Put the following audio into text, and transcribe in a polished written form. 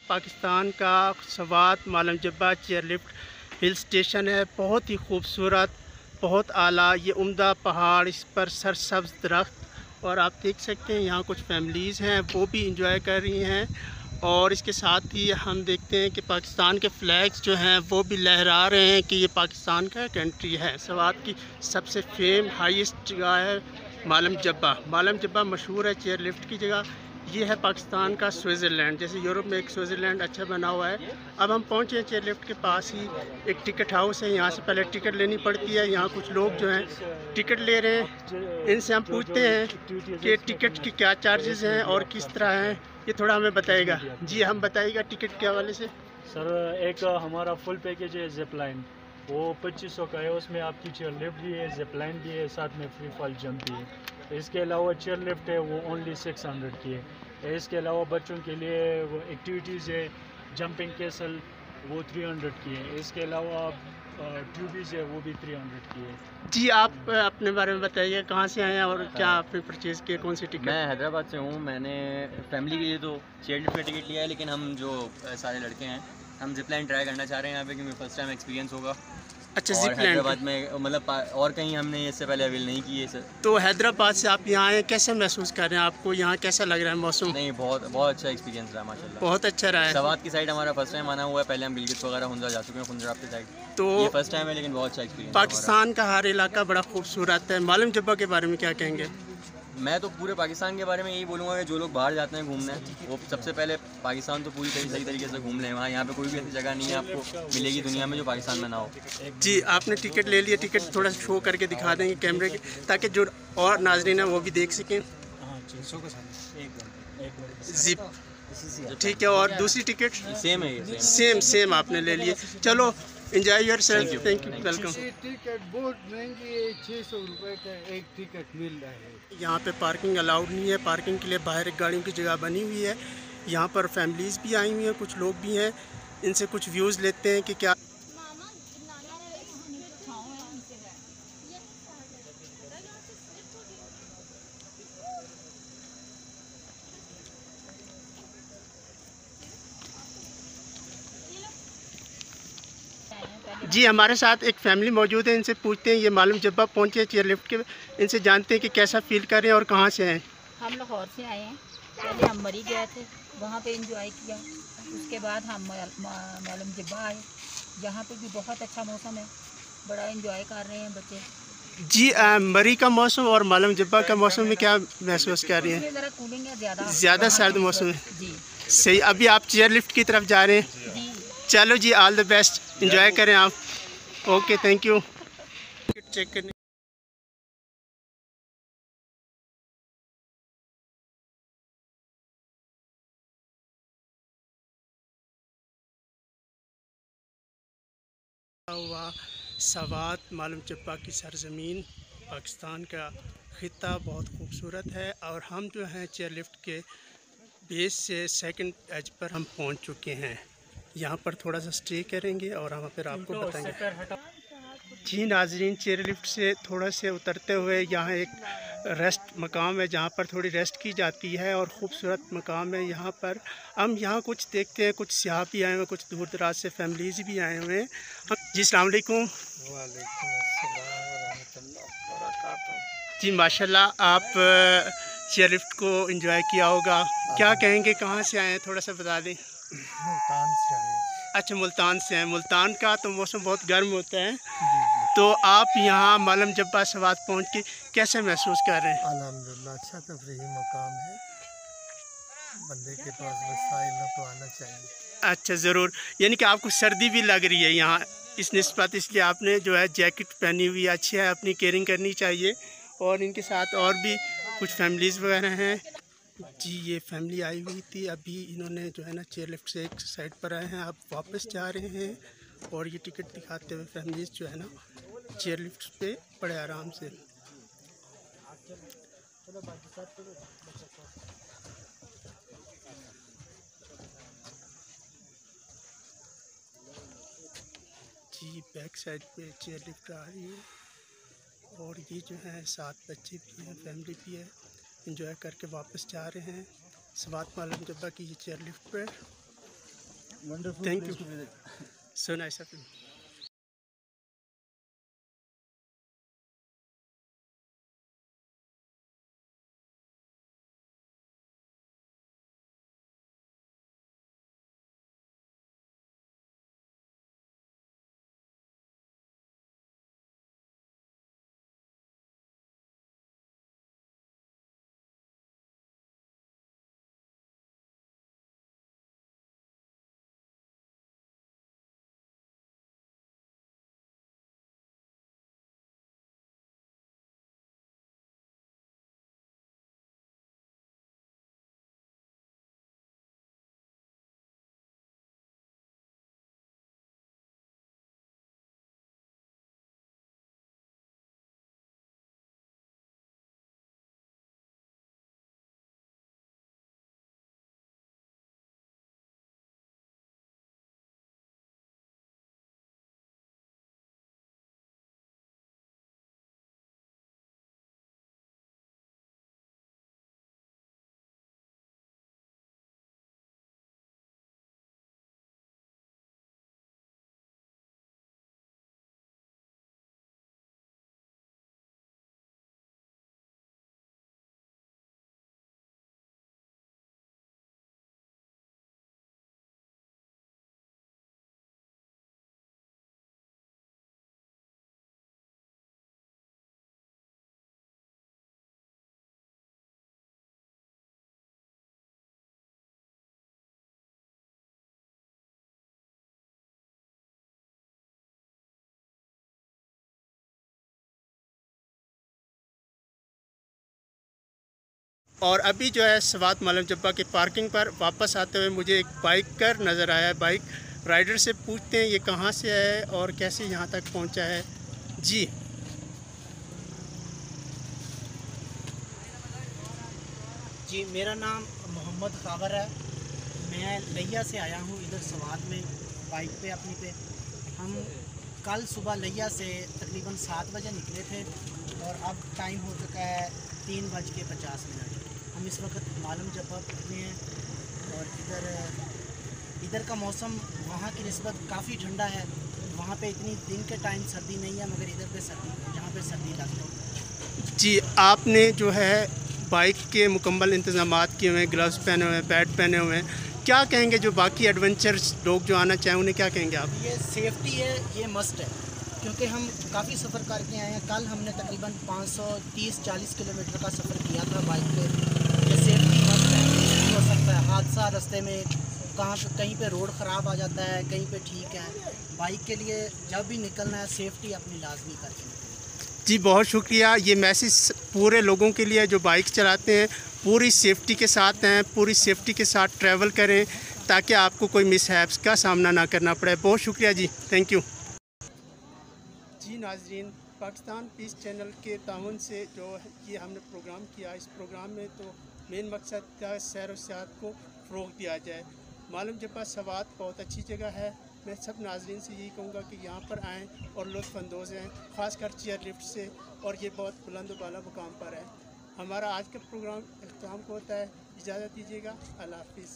पाकिस्तान का सवात मालम जब्बा chairlift hill station है। बहुत ही खूबसूरत, बहुत आला, ये उम्दा पहाड़, इस पर सरसब्ज़ दरख्त, और आप देख सकते हैं यहाँ कुछ फैमिलीज़ हैं वो भी इंजॉय कर रही हैं। और इसके साथ ही हम देखते हैं कि पाकिस्तान के फ्लैग्स जो हैं वो भी लहरा रहे हैं कि ये पाकिस्तान का कंट्री है। सवात की सबसे हाईएस्ट जगह है मालम जब्बा। मालम जब्बा मशहूर है चेयरलिफ्ट की जगह। ये है पाकिस्तान का स्विट्ज़रलैंड, जैसे यूरोप में एक स्विट्ज़रलैंड अच्छा बना हुआ है। अब हम पहुँचे हैं चेयरलिफ्ट के पास ही, एक टिकट हाउस है। यहाँ से पहले टिकट लेनी पड़ती है। यहाँ कुछ लोग जो हैं टिकट ले रहे हैं। इनसे हम पूछते हैं कि टिकट की क्या चार्जेस हैं और किस तरह हैं, ये थोड़ा हमें बताएगा। जी हम बताइएगा टिकट के हवाले से। सर, एक हमारा फुल पैकेज है जिप लाइन, वो 2500 का है। उसमें आपकी चेयर लिफ्ट भी है, जिप लाइन भी है, साथ में फ्री फॉल जंप भी है। इसके अलावा चेयर लिफ्ट है वो ओनली 600 की है। इसके अलावा बच्चों के लिए वो एक्टिविटीज़ है, जंपिंग कैसल, वो 300 की है। इसके अलावा ट्यूबीज़ है वो भी 300 की है। जी आप अपने बारे में बताइए, कहाँ से आए हैं और क्या आपने परचेज़ किया, कौन सी टिकट? मैं हैदराबाद से हूँ। मैंने फैमिली के लिए तो चेयर लिफ्ट का टिकट लिया है, लेकिन हम जो सारे लड़के हैं हम जिप लाइन ट्राई करना चाह रहे हैं यहाँ पे, क्योंकि फर्स्ट टाइम एक्सपीरियंस होगा। अच्छा, और जिप लाइन हैदराबाद में मतलब और कहीं हमने इससे पहले अवेल नहीं की है सर। तो हैदराबाद से आप यहाँ आए, कैसे महसूस कर रहे हैं? आपको यहाँ कैसा लग रहा है मौसम? नहीं, बहुत बहुत अच्छा एक्सपीरियंस रहा माशाल्लाह। बहुत अच्छा रहा है। सवात की साइड हमारा फर्स्ट टाइम आना हुआ है। पहले हम गिलगित वगैरह हुंजा जा चुके हैं, पंजाब की साइड। तो ये फर्स्ट टाइम है, लेकिन बहुत अच्छा एक्सपीरियंस। पाकिस्तान का हर इलाका बड़ा खूबसूरत है। मालम जब्बा के बारे में क्या कहेंगे? मैं तो पूरे पाकिस्तान के बारे में यही बोलूँगा कि जो लोग बाहर जाते हैं घूमने, वो सबसे पहले पाकिस्तान तो पूरी सही तरीके से घूम लें। वहाँ यहाँ पे कोई भी ऐसी जगह नहीं है आपको मिलेगी दुनिया में जो पाकिस्तान में ना हो। जी आपने टिकट ले लिया, टिकट थोड़ा शो करके दिखा देंगे कैमरे के, ताकि जो और नाजरीन है वो भी देख सकें। जिप, ठीक है। और दूसरी टिकट सेम है ये, सेम आपने ले लिए। चलो, enjoy your self. Thank you, welcome. Ticket बहुत महंगी है, 600 रुपये का एक टिकट मिल रहा है। यहाँ पे पार्किंग अलाउड नहीं है। पार्किंग के लिए बाहर एक गाड़ियों की जगह बनी हुई है। यहाँ पर फैमिलीज़ भी आई हुई हैं, कुछ लोग भी हैं। इनसे कुछ व्यूज़ लेते हैं कि क्या। जी हमारे साथ एक फैमिली मौजूद है, इनसे पूछते हैं। ये मालूम जब्बा पहुँचे चेयर लिफ्ट के, इनसे जानते हैं कि कैसा फील कर रहे हैं और कहाँ से हैं। हम लाहौर से आए हैं। पहले हम मरी गए थे, वहाँ पे एंजॉय किया। उसके बाद हम मालूम जब्बा आए, यहाँ पे भी बहुत अच्छा मौसम है, बड़ा एंजॉय कर रहे हैं बच्चे। जी मरी का मौसम और मालूम जब्बा का मौसम में क्या महसूस कर रही हैं? ज़रा कूलिंग है, ज़्यादा सर्द मौसम है जी। सही। अभी आप चेयर लिफ्ट की तरफ जा रहे हैं। जी चलो जी, ऑल द बेस्ट, एंजॉय करें आप। Okay, thank you. चेक करने हुआ सवात मालूम जब्बा की सरजमीन, पाकिस्तान का ख़िता बहुत खूबसूरत है। और हम जो हैं चेयर लिफ्ट के बेस से सेकंड एज पर हम पहुंच चुके हैं। यहाँ पर थोड़ा सा स्टे करेंगे और हम फिर आपको बताएंगे। जी नाजरीन, चेयर लिफ्ट से थोड़ा से उतरते हुए यहाँ एक रेस्ट मकाम है जहाँ पर थोड़ी रेस्ट की जाती है, और ख़ूबसूरत मकाम है यहाँ पर। हम यहाँ कुछ देखते हैं, कुछ सियाह भी आए हुए हैं, कुछ दूर दराज से फैमिलीज़ भी आए हुए हैं। जी अस्सलाम वालेकुम। जी माशाल्लाह, आप चेयर लिफ्ट को एंजॉय किया होगा, क्या कहेंगे? कहाँ से आए हैं, थोड़ा सा बता दें। मुल्तान से आए। अच्छा, मुल्तान से हैं। मुल्तान का तो मौसम बहुत गर्म होता है। तो आप यहाँ मालम जब्बा सवात पहुँच के कैसे महसूस कर रहे हैं? अल्हम्दुलिल्लाह, अच्छा तफरीही मकाम है। बंदे के पास वसाइल तो आना चाहिए। अच्छा, ज़रूर। यानी कि आपको सर्दी भी लग रही है यहाँ इस निस्बत, इसलिए आपने जो है जैकेट पहनी हुई अच्छी है, अपनी केयरिंग करनी चाहिए। और इनके साथ और भी कुछ फैमिलीज़ वगैरह हैं। जी ये फैमिली आई हुई थी, अभी इन्होंने जो है ना चेयर लिफ्ट से एक साइड पर आए हैं, अब वापस जा रहे हैं। और ये टिकट दिखाते हुए फैमिलीज़ जो है ना चेयर लिफ्ट पे बड़े आराम से। जी बैक साइड पे चेयर लिफ्ट आ रही है, और ये जो है 7 बच्चे भी हैं, फैमिली भी है, एंजॉय करके वापस जा रहे हैं सवात मालम जब्बा की ये चेयर लिफ्ट पर। Thank you. So nice of you. और अभी जो है स्वात मालम जब्बा की पार्किंग पर वापस आते हुए मुझे एक बाइकर नज़र आया। बाइक राइडर से पूछते हैं ये कहाँ से है और कैसे यहाँ तक पहुँचा है। जी जी, मेरा नाम मोहम्मद खाबर है। मैं लिया से आया हूँ इधर स्वात में बाइक पे अपनी पे। हम कल सुबह लिया से तकरीबन 7 बजे निकले थे और अब टाइम हो चुका है 3:50। हम इस वक्त मालम जब्बा पहुँचे हैं और इधर का मौसम वहाँ की निस्बत काफ़ी ठंडा है। वहाँ पे इतनी दिन के टाइम सर्दी नहीं है, मगर इधर पे सर्दी, जहाँ पे सर्दी लगती है। जी, आपने जो है बाइक के मुकम्मल इंतज़ामात किए हुए हैं, ग्लव्स पहने हुए हैं, पैड पहने हुए हैं, क्या कहेंगे जो बाकी एडवेंचर्स लोग जो आना चाहें उन्हें क्या कहेंगे आप? ये सेफ्टी है, ये मस्ट है, क्योंकि हम काफ़ी सफ़र करके आए हैं। कल हमने तकरीबन 530-40 किलोमीटर का सफ़र किया था बाइक पे। ये सेफ्टी मस्ट है, नहीं हो सकता है हादसा रास्ते में, कहीं पे रोड ख़राब आ जाता है, कहीं पे ठीक है। बाइक के लिए जब भी निकलना है सेफ्टी अपनी लाजमी करके। जी बहुत शुक्रिया। ये मैसेज पूरे लोगों के लिए जो बाइक चलाते हैं, पूरी सेफ्टी के साथ हैं, पूरी सेफ्टी के साथ ट्रैवल करें ताकि आपको कोई मिसहैप्स का सामना ना करना पड़े। बहुत शुक्रिया जी, थैंक यू। जी नाज़रीन, पाकिस्तान पीस चैनल के ताउन से जो ये हमने प्रोग्राम किया, इस प्रोग्राम में तो मेन मकसद था सैर व सियाहत को फ़रोग़ दिया जाए। मालूम जब्बा स्वात बहुत अच्छी जगह है। मैं सब नाज़रीन से यही कहूँगा कि यहाँ पर आएँ और लुत्फ़अंदोज़ हैं, ख़ासकर चेयर लिफ्ट से, और ये बहुत बुलंद बाला मुकाम पर है। हमारा आज का प्रोग्राम इख्तिताम को होता है। इजाज़त दीजिएगा। अल्लाह हाफ़िज़।